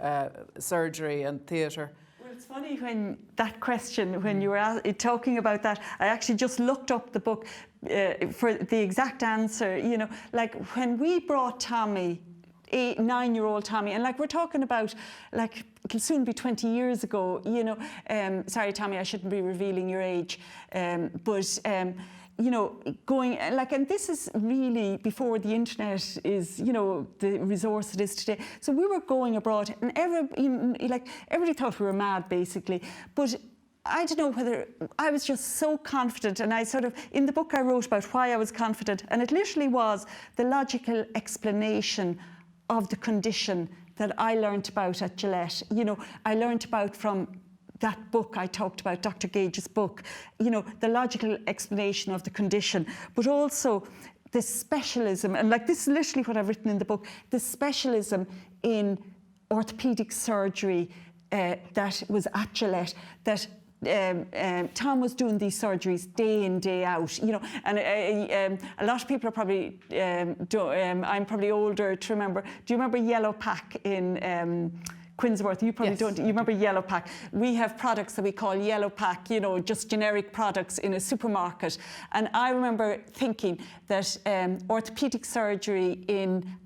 surgery and theatre. It's funny when that question, when you were talking about that, I actually just looked up the book for the exact answer. You know, like when we brought Tommy, 9-year-old Tommy, and like we're talking about, like it'll soon be 20 years ago. You know, sorry, Tommy, I shouldn't be revealing your age, but going like, and this is really before the internet is, the resource it is today. So we were going abroad, and everybody thought we were mad, basically. But I don't know whether I was just so confident, and I sort of, in the book I wrote about why I was confident, and it literally was the logical explanation of the condition that I learned about at Gillette. I learned about from that book I talked about, Dr. Gage's book, the logical explanation of the condition, but also the specialism, and like this is literally what I've written in the book, the specialism in orthopedic surgery that was at Gillette, that Tom was doing these surgeries day in, day out, and a lot of people are probably, I'm probably older to remember, do you remember Yellow Pack in Quinsworth? You probably don't. You remember Yellow Pack? We have products that we call Yellow Pack, just generic products in a supermarket. And I remember thinking that orthopedic surgery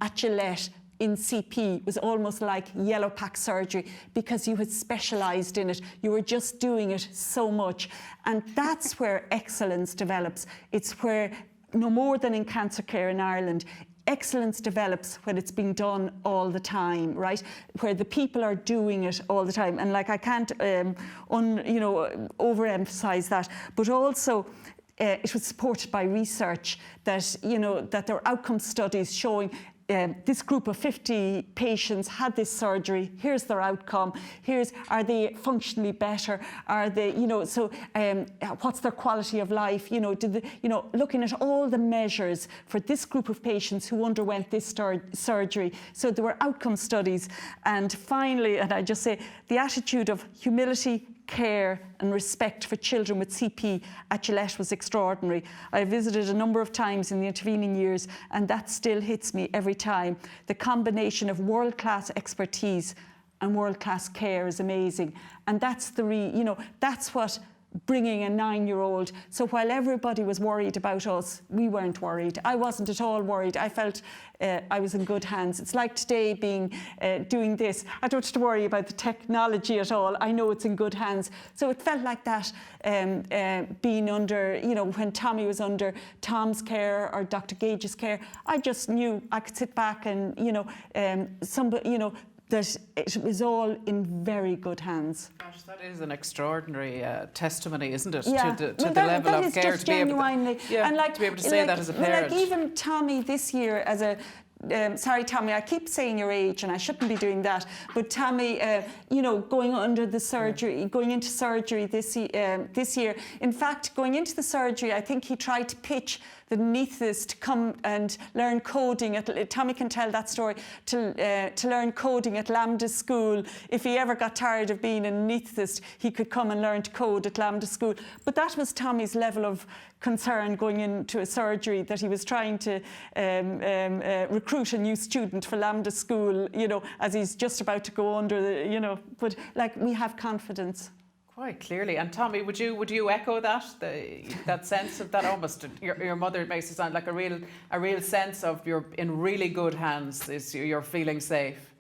at Gillette in CP was almost like Yellow Pack surgery because you had specialised in it. You were just doing it so much. And that's where excellence develops. It's where, no more than in cancer care in Ireland, excellence develops when it's being done all the time, right? Where the people are doing it all the time. And like, I can't overemphasize that, but also it was supported by research that, that there were outcome studies showing this group of 50 patients had this surgery. Here's their outcome. Are they functionally better? Are they, what's their quality of life? Looking at all the measures for this group of patients who underwent this surgery. So there were outcome studies. And finally, and I just say, the attitude of humility, care and respect for children with CP at Gillette was extraordinary. I visited a number of times in the intervening years, and that still hits me every time. The combination of world-class expertise and world-class care is amazing. And that's that's what bringing a 9-year-old. So while everybody was worried about us, we weren't worried. I wasn't at all worried. I felt I was in good hands. It's like today doing this. I don't have to worry about the technology at all. I know it's in good hands. So it felt like that being under, when Tommy was under Tom's care or Dr. Gage's care, I just knew I could sit back and, that it was all in very good hands. Gosh, that is an extraordinary testimony, isn't it? Yeah. To the level of care to be able to say that as a parent. Like even Tommy this year as a sorry, Tommy, I keep saying your age and I shouldn't be doing that. But Tommy, going into surgery this year. In fact, going into the surgery, I think he tried to pitch the anaesthetist to come and learn coding. Tommy can tell that story, to learn coding at Lambda School. If he ever got tired of being an anaesthetist, he could come and learn to code at Lambda School. But that was Tommy's level of concern going into a surgery, that he was trying to recruit a new student for Lambda School, as he's just about to go under the, but like, we have confidence. Quite clearly. And Tommy, would you echo that, that sense of that? Almost your mother makes it sound like a real sense of you're in really good hands, you're feeling safe.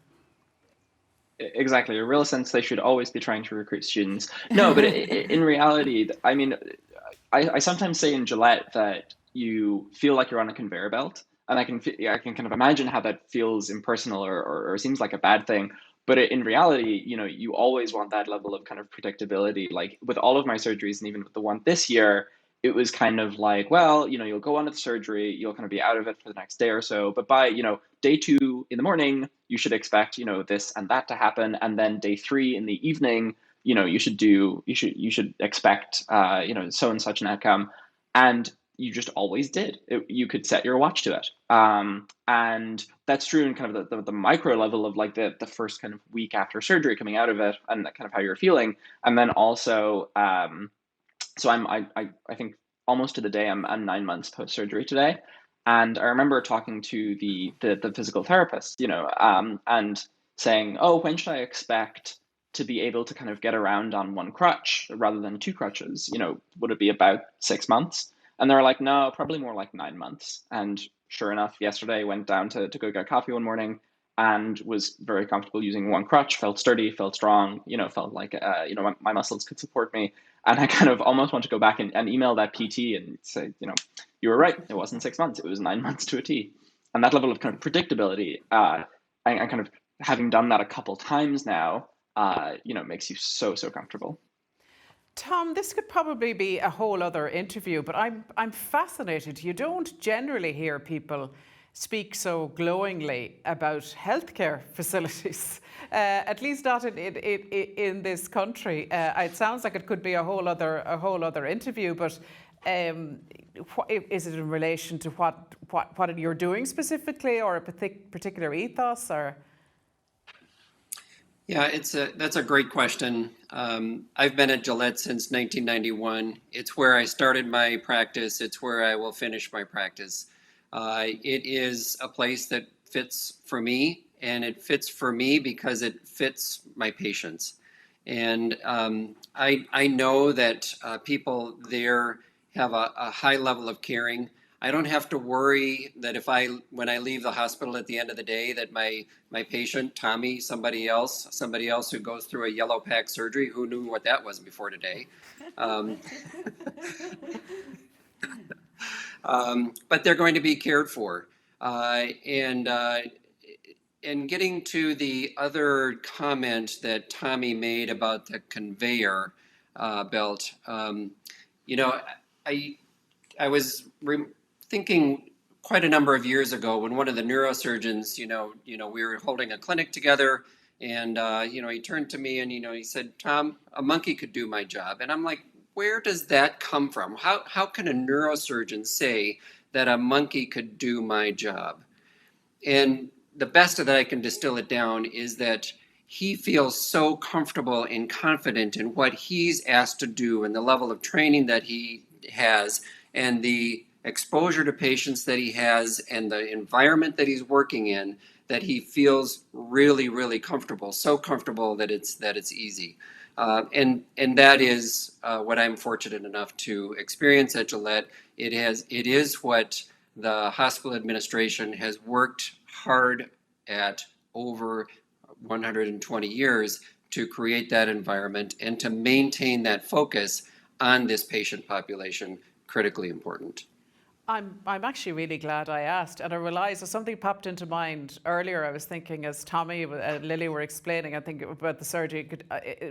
Exactly, a real sense they should always be trying to recruit students. No, but in reality, I mean, I sometimes say in Gillette that you feel like you're on a conveyor belt, and I can kind of imagine how that feels impersonal or seems like a bad thing. But in reality, you always want that level of kind of predictability. Like with all of my surgeries, and even with the one this year, it was kind of like, well, you'll go on to the surgery, you'll kind of be out of it for the next day or so. But by, day 2 in the morning, you should expect, this and that to happen. And then day 3 in the evening, you should expect, so and such an outcome. And you just always did. You could set your watch to it. And that's true in kind of the micro level of like the first kind of week after surgery, coming out of it, and kind of how you're feeling. And then also, so I think almost to the day I'm 9 months post-surgery today. And I remember talking to the physical therapist, and saying, oh, when should I expect to be able to kind of get around on one crutch rather than 2 crutches? Would it be about 6 months? And they were like, no, probably more like 9 months. And sure enough, yesterday I went down to go get coffee one morning, and was very comfortable using one crutch, felt sturdy, felt strong, felt like, my muscles could support me. And I kind of almost want to go back and email that PT and say, you were right. It wasn't 6 months. It was 9 months to a T. And that level of kind of predictability, and kind of having done that a couple times now, makes you so comfortable. Tom, this could probably be a whole other interview, but I'm fascinated. You don't generally hear people speak so glowingly about healthcare facilities, at least not in this country. It sounds like it could be a whole other interview, but is it in relation to what you're doing specifically, or a particular ethos, or? Yeah, that's a great question. I've been at Gillette since 1991. It's where I started my practice. It's where I will finish my practice. It is a place that fits for me, and it fits for me because it fits my patients. And I know that people there have a high level of caring. I don't have to worry that when I leave the hospital at the end of the day, that my patient, Tommy, somebody else who goes through a yellow pack surgery, who knew what that was before today. But they're going to be cared for. And getting to the other comment that Tommy made about the conveyor belt, I was thinking quite a number of years ago when one of the neurosurgeons, we were holding a clinic together, and he turned to me and he said, "Tom, a monkey could do my job." And I'm like, where does that come from? How can a neurosurgeon say that a monkey could do my job? And the best that I can distill it down is that he feels so comfortable and confident in what he's asked to do and the level of training that he has and the exposure to patients that he has and the environment that he's working in, that he feels really, really comfortable, so comfortable that it's easy. And that is what I'm fortunate enough to experience at Gillette. It is what the hospital administration has worked hard at over 120 years to create that environment and to maintain that focus on this patient population, critically important. I'm actually really glad I asked, and I realised something popped into mind earlier. I was thinking as Tommy and Lily were explaining, I think about the surgery,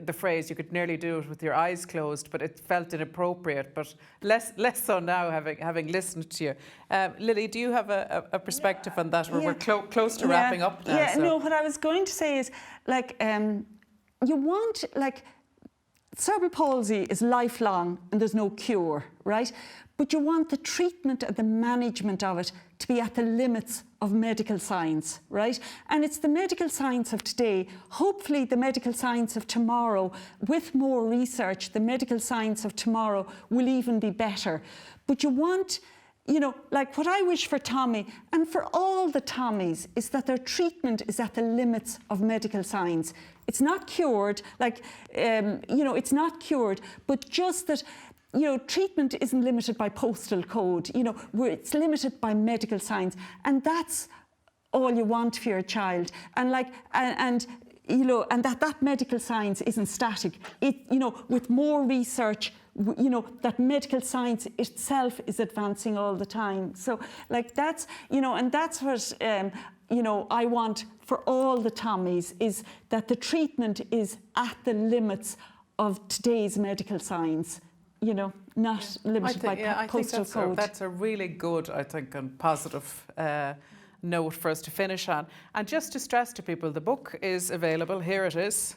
the phrase, you could nearly do it with your eyes closed, but it felt inappropriate, but less so now having listened to you. Lily, do you have a perspective on that? We're close to wrapping up now. Yeah, no, what I was going to say is, you want, cerebral palsy is lifelong and there's no cure, right? But you want the treatment and the management of it to be at the limits of medical science, right? And it's the medical science of today, hopefully the medical science of tomorrow, with more research, the medical science of tomorrow will even be better. But you want, what I wish for Tommy and for all the Tommies is that their treatment is at the limits of medical science. It's not cured, it's not cured, but just that, treatment isn't limited by postal code, it's limited by medical science. And that's all you want for your child. And and that medical science isn't static. With more research, that medical science itself is advancing all the time. So that's, and that's what, I want for all the Tommies, is that the treatment is at the limits of today's medical science, not limited by postal code. That's a really good, I think, and positive note for us to finish on. And just to stress to people, the book is available. Here it is.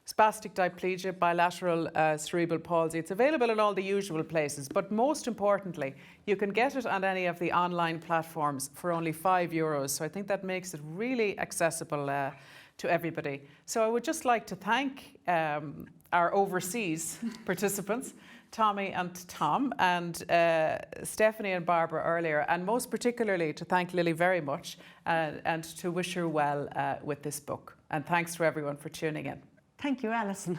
Spastic Diplegia, Bilateral Cerebral Palsy. It's available in all the usual places, but most importantly, you can get it on any of the online platforms for only €5. So I think that makes it really accessible to everybody. So I would just like to thank our overseas participants, Tommy and Tom, and Stephanie and Barbara earlier, and most particularly to thank Lily very much and to wish her well with this book. And thanks to everyone for tuning in. Thank you, Alison.